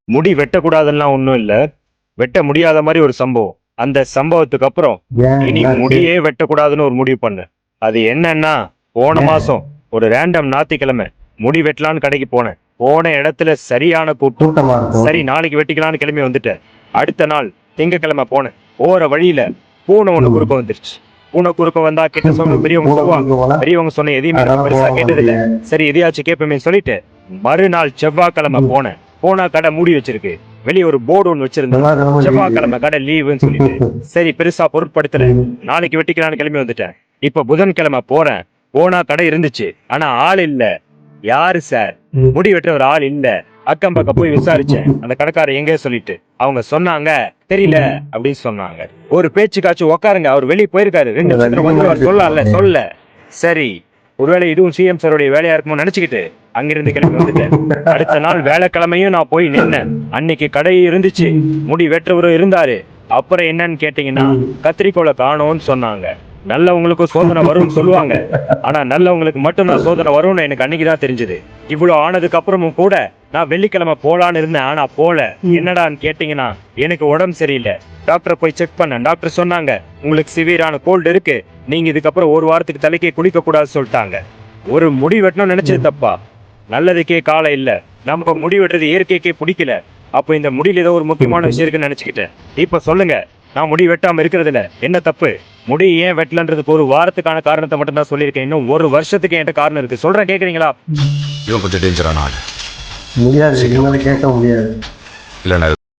முடி வெட்டக்கூடாதுன்னா ஒண்ணும் இல்ல, வெட்ட முடியாத மாதிரி ஒரு சம்பவம். அந்த சம்பவத்துக்கு அப்புறம் இனி முடியே வெட்டக்கூடாதுன்னு ஒரு முடிவு பண்ணேன். அது என்னன்னா, போன மாசம் ஒரு ரேண்டம் ஞாயிற்றுக்கிழமை முடி வெட்டலான்னு கடைக்கு போனேன். போன இடத்துல சரியான கூட்டம். சரி, நாளைக்கு வெட்டிக்கலான்னு கிளம்பி வந்துட்டேன். அடுத்த நாள் திங்கக்கிழமை போனேன். போற வழியில பூனை ஒண்ணு குறுக்க வந்துருச்சு. பூனை குறுக்க வந்தா கிட்ட சொல்ல பெரியவங்க சொல்லுவாங்க. பெரியவங்க சொன்ன எதையுமே நான் பெருசா கேட்டதில்ல. சரி, எதையாச்சும் கேட்போமே சொல்லிட்டு மறுநாள் செவ்வாய்க்கிழமை போனேன். போனா கடை மூடி வச்சிருக்கு. வெளியே ஒரு போர்டு ஒன்று வச்சிருந்தேன், செவ்வாய்க்கிழமை கடை லீவுன்னு சொல்லிட்டு. சரி, பெருசா பொருட்படுத்தல. நாளைக்கு வெட்டிக்கலான்னு கிளம்பி வந்துட்டேன். இப்ப புதன்கிழமை போறேன். போனா கடை இருந்துச்சு, ஆனா ஆள் இல்ல. யாரு சார், முடி வெட்டுற ஒரு ஆள் இல்ல. அக்கம் பக்கம் போய் விசாரிச்சேன். அந்த கடைக்காரர் எங்க சொல்லிட்டு அவங்க சொன்னாங்க, தெரியல அப்படின்னு சொன்னாங்க. ஒரு பேச்சுக்காச்சும் உக்காருங்க, அவர் வெளியே போயிருக்காரு, 2 நிமிஷத்துல வந்து சொல்லல சொல்ல. சரி, ஒருவேளை இதுவும் சிஎம் சாருடைய வேலையா இருக்குமோ நினைச்சுக்கிட்டு அங்கிருந்து கிளம்பி வந்துட்டேன். அடுத்த நாள் வேலைக்கிழமையும் நான் போய் நின்னேன். அன்னைக்கு கடை இருந்துச்சு, முடி வெட்டுறவரும் இருந்தாரு. அப்புறம் என்னன்னு கேட்டீங்கன்னா, கத்திரிக்கோளை காணோம்னு சொன்னாங்க. நல்லவங்களுக்கு சோதனை வரும்னு சொல்லுவாங்க, ஆனா நல்லவங்களுக்கு மட்டும்தான் சோதனை வரும்னு எனக்கு அன்னைக்குதான் தெரிஞ்சது. இவ்வளவு ஆனதுக்கு அப்புறமும் கூட நான் வெள்ளிக்கிழமை போலான்னு இருந்தேன், ஆனா போல. என்னடான்னு கேட்டீங்கன்னா, எனக்கு உடம்பு சரியில்லை. டாக்டரை போய் செக் பண்ணேன். டாக்டர் சொன்னாங்க, உங்களுக்கு சிவியரான கோல்டு இருக்கு, நீங்க இதுக்கப்புறம் 1 வாரத்துக்கு தலைக்கே குளிக்க கூடாது சொல்லிட்டாங்க. ஒரு முடி வெட்டணும்னு நினைச்சது தப்பா? நல்லதுக்கே காலம் இல்ல. நம்ம முடி வெட்டுறது இயற்கைக்கே பிடிக்கல. அப்ப இந்த முடியில ஏதோ ஒரு முக்கியமான விஷயம் இருக்குன்னு நினைச்சுக்கிட்டேன். இப்ப சொல்லுங்க, நான் முடி வெட்டாம இருக்கிறதுல என்ன தப்பு? முடி ஏன் வெட்டலன்றதுக்கு 1 வாரத்துக்கான காரணத்தை மட்டும் தான் சொல்லியிருக்கேன். இன்னும் 1 வருஷத்துக்கு என்கிட்ட காரணம் இருக்கு. சொல்றேன், கேக்குறீங்களா? இவன் கொஞ்சம் டேஞ்சரான ஆள். முடியாது, கேட்க முடியாது. இல்லைண்ணா